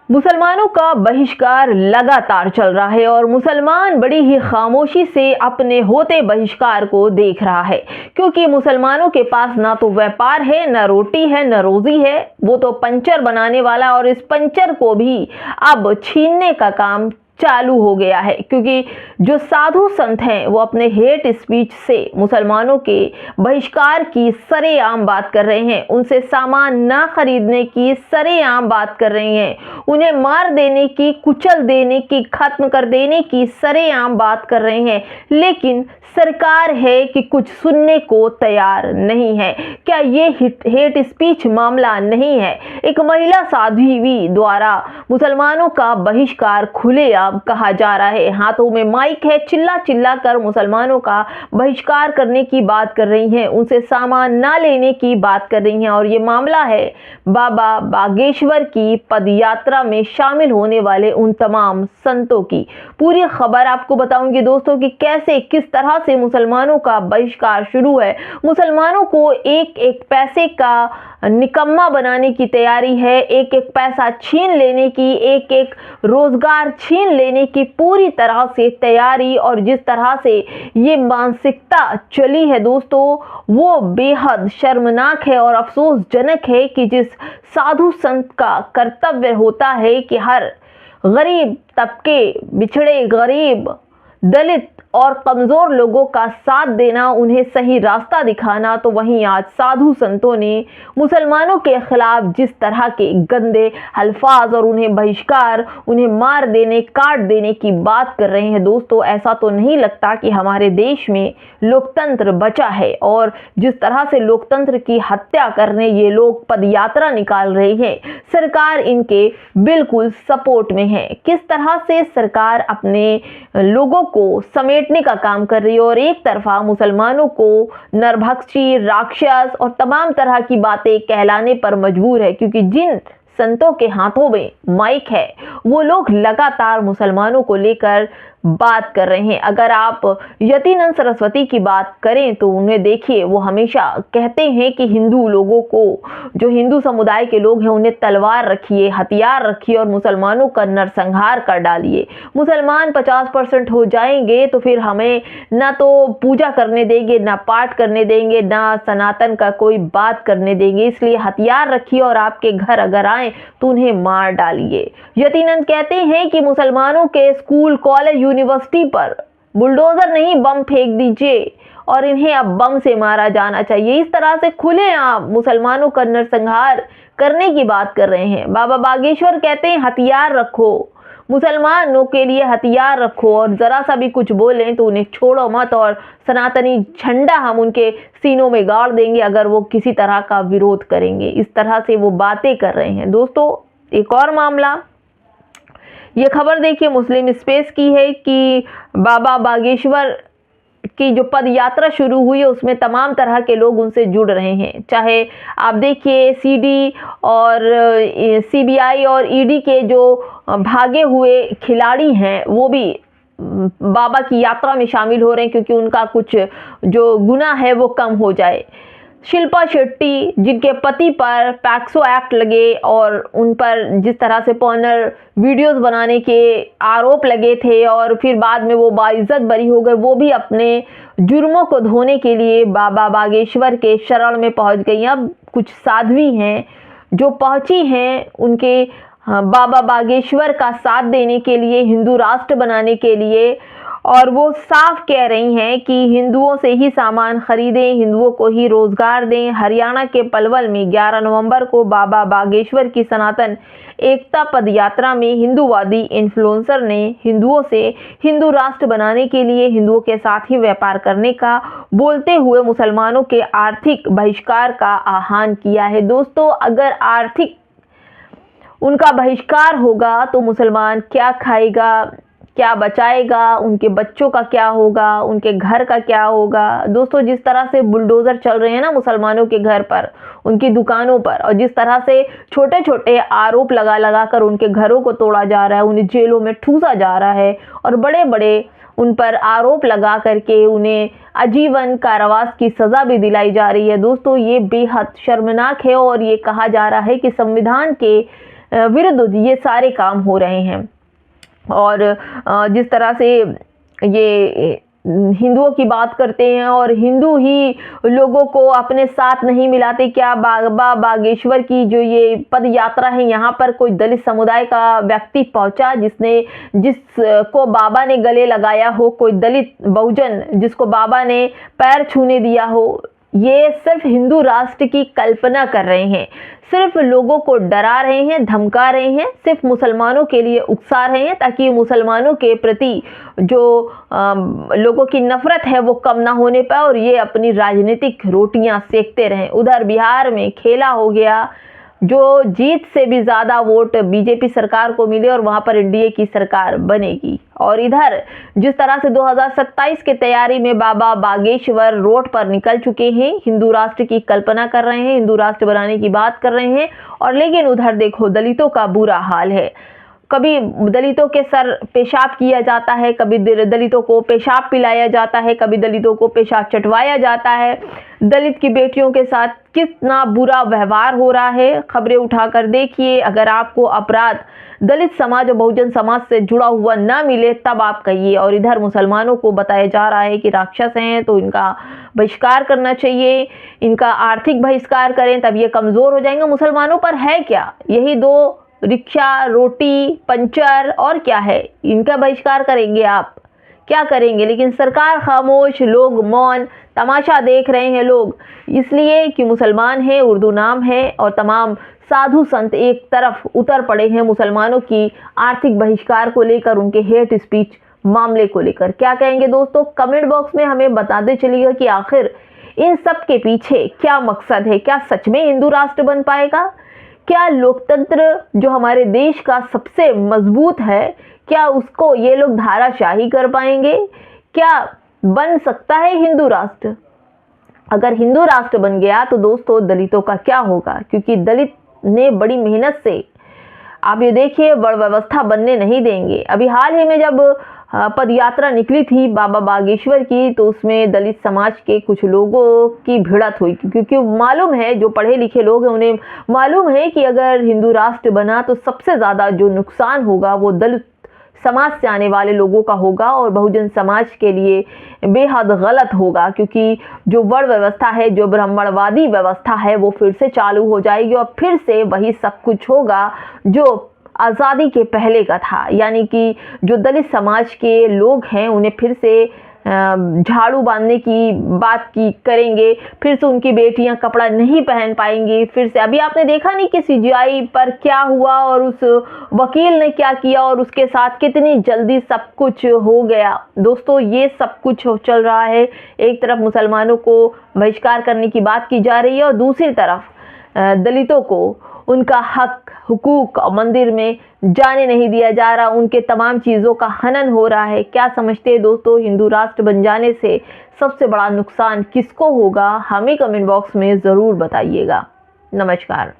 मुसलमानों का बहिष्कार लगातार चल रहा है और मुसलमान बड़ी ही खामोशी से अपने होते बहिष्कार को देख रहा है, क्योंकि मुसलमानों के पास ना तो व्यापार है, ना रोटी है, ना रोजी है। वो तो पंचर बनाने वाला, और इस पंचर को भी अब छीनने का काम चालू हो गया है, क्योंकि जो साधु संत हैं वो अपने हेट स्पीच से मुसलमानों के बहिष्कार की सरेआम बात कर रहे हैं, उनसे सामान ना खरीदने की सरेआम बात कर रहे हैं, उन्हें मार देने की, कुचल देने की, खत्म कर देने की सरेआम बात कर रहे हैं। लेकिन सरकार है कि कुछ सुनने को तैयार नहीं है। क्या ये हेट स्पीच मामला नहीं है? एक महिला साध्वी द्वारा मुसलमानों का बहिष्कार खुलेआम कहा जा रहा है, हाथों में माइक है, चिल्ला चिल्ला कर मुसलमानों का बहिष्कार करने की बात कर रही हैं, उनसे सामान ना लेने की बात कर रही हैं। और ये मामला है बाबा बागेश्वर की पदयात्रा में शामिल होने वाले उन तमाम संतों की। पूरी खबर आपको बताऊंगी दोस्तों कि कैसे, किस तरह से मुसलमानों का बहिष्कार शुरू है। मुसलमानों को एक एक पैसे का निकम्मा बनाने की तैयारी है, एक एक पैसा छीन लेने की, एक एक रोजगार छीन लेने की पूरी तरह से तैयारी। और जिस तरह से ये मानसिकता चली है दोस्तों, वो बेहद शर्मनाक है और अफसोसजनक है कि जिस साधु संत का कर्तव्य होता है कि हर गरीब तबके, बिछड़े, गरीब, दलित और कमजोर लोगों का साथ देना, उन्हें सही रास्ता दिखाना, तो वहीं आज साधु संतों ने मुसलमानों के खिलाफ जिस तरह के गंदे अल्फाज और उन्हें बहिष्कार, उन्हें मार देने, काट देने की बात कर रहे हैं दोस्तों, ऐसा तो नहीं लगता कि हमारे देश में लोकतंत्र बचा है। और जिस तरह से लोकतंत्र की हत्या करने ये लोग पदयात्रा निकाल रहे हैं, सरकार इनके बिल्कुल सपोर्ट में है। किस तरह से सरकार अपने लोगों को समेटने का काम कर रही है और एक तरफा मुसलमानों को नरभक्षी, राक्षस और तमाम तरह की बातें कहलाने पर मजबूर है, क्योंकि जिन संतों के हाथों में माइक है वो लोग लगातार मुसलमानों को लेकर बात कर रहे हैं। अगर आप यतीनंद सरस्वती की बात करें तो उन्हें देखिए, वो हमेशा कहते हैं कि हिंदू लोगों को, जो हिंदू समुदाय के लोग हैं, उन्हें तलवार रखिए, हथियार रखिए और मुसलमानों का नरसंहार कर डालिए। मुसलमान 50% हो जाएंगे तो फिर हमें ना तो पूजा करने देंगे, ना पाठ करने देंगे, ना सनातन का कोई बात करने देंगे। इसलिए हथियार रखिए और आपके घर अगर आए तो उन्हें मार डालिए। यतीनंद कहते हैं कि मुसलमानों के स्कूल, कॉलेज, यूनिवर्सिटी पर बुलडोजर नहीं, बम फेंक दीजिए और इन्हें अब बम से मारा जाना चाहिए। इस तरह से खुलेआम मुसलमानों का नरसंहार करने की बात कर रहे हैं। बाबा बागेश्वर कहते हैं हथियार रखो, मुसलमानों के लिए हथियार रखो, और जरा सा भी कुछ बोलें तो उन्हें छोड़ो मत, और सनातनी झंडा हम उनके सीनों में गाड़ देंगे अगर वो किसी तरह का विरोध करेंगे। इस तरह से वो बातें कर रहे हैं दोस्तों। एक और मामला, ये खबर देखिए मुस्लिम स्पेस की है कि बाबा बागेश्वर की जो पद यात्रा शुरू हुई है उसमें तमाम तरह के लोग उनसे जुड़ रहे हैं। चाहे आप देखिए सीडी और सीबीआई और ईडी के जो भागे हुए खिलाड़ी हैं वो भी बाबा की यात्रा में शामिल हो रहे हैं, क्योंकि उनका कुछ जो गुनाह है वो कम हो जाए। शिल्पा शेट्टी, जिनके पति पर पैक्सो एक्ट लगे और उन पर जिस तरह से पॉर्नर वीडियोस बनाने के आरोप लगे थे और फिर बाद में वो बाइज्जत बरी हो गए, वो भी अपने जुर्मों को धोने के लिए बाबा बागेश्वर के शरण में पहुंच गई। अब कुछ साध्वी हैं जो पहुंची हैं उनके बाबा बागेश्वर का साथ देने के लिए, हिंदू राष्ट्र बनाने के लिए, और वो साफ कह रही हैं कि हिंदुओं से ही सामान खरीदें, हिंदुओं को ही रोजगार दें। हरियाणा के पलवल में 11 नवंबर को बाबा बागेश्वर की सनातन एकता पद यात्रा में हिंदूवादी इन्फ्लुएंसर ने हिंदुओं से हिंदू राष्ट्र बनाने के लिए हिंदुओं के साथ ही व्यापार करने का बोलते हुए मुसलमानों के आर्थिक बहिष्कार का आह्वान किया है। दोस्तों, अगर आर्थिक उनका बहिष्कार होगा तो मुसलमान क्या खाएगा, क्या बचाएगा, उनके बच्चों का क्या होगा, उनके घर का क्या होगा। दोस्तों, जिस तरह से बुलडोजर चल रहे हैं ना मुसलमानों के घर पर, उनकी दुकानों पर, और जिस तरह से छोटे छोटे आरोप लगा लगा कर उनके घरों को तोड़ा जा रहा है, उन्हें जेलों में ठूसा जा रहा है और बड़े बड़े उन पर आरोप लगा करके उन्हें आजीवन कारावास की सजा भी दिलाई जा रही है। दोस्तों, ये बेहद शर्मनाक है और ये कहा जा रहा है कि संविधान के विरुद्ध ये सारे काम हो रहे हैं। और जिस तरह से ये हिंदुओं की बात करते हैं और हिंदू ही लोगों को अपने साथ नहीं मिलाते, क्या बाबा बागेश्वर की जो ये पद यात्रा है यहाँ पर कोई दलित समुदाय का व्यक्ति पहुंचा जिसको बाबा ने गले लगाया हो, कोई दलित बहुजन जिसको बाबा ने पैर छूने दिया हो? ये सिर्फ हिंदू राष्ट्र की कल्पना कर रहे हैं, सिर्फ लोगों को डरा रहे हैं, धमका रहे हैं, सिर्फ मुसलमानों के लिए उकसा रहे हैं ताकि मुसलमानों के प्रति जो लोगों की नफरत है वो कम ना होने पाए और ये अपनी राजनीतिक रोटियां सेकते रहें। उधर बिहार में खेला हो गया, जो जीत से भी ज़्यादा वोट बीजेपी सरकार को मिले और वहाँ पर एनडीए की सरकार बनेगी। और इधर जिस तरह से 2027 के तैयारी में बाबा बागेश्वर रोड पर निकल चुके हैं, हिंदू राष्ट्र की कल्पना कर रहे हैं, हिंदू राष्ट्र बनाने की बात कर रहे हैं, और लेकिन उधर देखो दलितों का बुरा हाल है। कभी दलितों के सर पेशाब किया जाता है, कभी दलितों को पेशाब पिलाया जाता है, कभी दलितों को पेशाब चटवाया जाता है। दलित की बेटियों के साथ कितना बुरा व्यवहार हो रहा है, खबरें उठाकर देखिए। अगर आपको अपराध दलित समाज और बहुजन समाज से जुड़ा हुआ ना मिले तब आप कहिए। और इधर मुसलमानों को बताया जा रहा है कि राक्षस हैं तो इनका बहिष्कार करना चाहिए, इनका आर्थिक बहिष्कार करें तब ये कमज़ोर हो जाएंगे। मुसलमानों पर है क्या? यही 2 रिक्शा, रोटी, पंचर और क्या है? इनका बहिष्कार करेंगे आप? क्या करेंगे? लेकिन सरकार खामोश, लोग मौन, तमाशा देख रहे हैं लोग, इसलिए कि मुसलमान है, उर्दू नाम है और तमाम साधु संत एक तरफ उतर पड़े हैं मुसलमानों की आर्थिक बहिष्कार को लेकर, उनके हेट स्पीच मामले को लेकर। क्या कहेंगे दोस्तों? कमेंट बॉक्स में हमें बताते चलिएगा कि आखिर इन सब के पीछे क्या मकसद है। क्या सच में हिंदू राष्ट्र बन पाएगा? क्या लोकतंत्र जो हमारे देश का सबसे मजबूत है, क्या उसको ये लोग धाराशाही कर पाएंगे? क्या बन सकता है हिंदू राष्ट्र? अगर हिंदू राष्ट्र बन गया तो दोस्तों दलितों का क्या होगा? क्योंकि दलित ने बड़ी मेहनत से, आप ये देखिए, बड़ व्यवस्था बनने नहीं देंगे। अभी हाल ही में जब पदयात्रा निकली थी बाबा बागेश्वर की, तो उसमें दलित समाज के कुछ लोगों की भिड़त हुई, क्योंकि मालूम है, जो पढ़े लिखे लोग हैं उन्हें मालूम है कि अगर हिंदू राष्ट्र बना तो सबसे ज़्यादा जो नुकसान होगा वो दलित समाज से आने वाले लोगों का होगा और बहुजन समाज के लिए बेहद गलत होगा, क्योंकि जो वर्ण व्यवस्था है, जो ब्राह्मणवादी व्यवस्था है, वो फिर से चालू हो जाएगी और फिर से वही सब कुछ होगा जो आज़ादी के पहले का था। यानी कि जो दलित समाज के लोग हैं उन्हें फिर से झाड़ू बांधने की बात की करेंगे, फिर से उनकी बेटियां कपड़ा नहीं पहन पाएंगी। फिर से अभी आपने देखा नहीं कि सीजीआई पर क्या हुआ और उस वकील ने क्या किया और उसके साथ कितनी जल्दी सब कुछ हो गया। दोस्तों ये सब कुछ चल रहा है, एक तरफ मुसलमानों को बहिष्कार करने की बात की जा रही है और दूसरी तरफ दलितों को उनका हक, हुकूक मंदिर में जाने नहीं दिया जा रहा, उनके तमाम चीज़ों का हनन हो रहा है। क्या समझते हैं दोस्तों, हिंदू राष्ट्र बन जाने से सबसे बड़ा नुकसान किसको होगा? हमें कमेंट बॉक्स में ज़रूर बताइएगा। नमस्कार।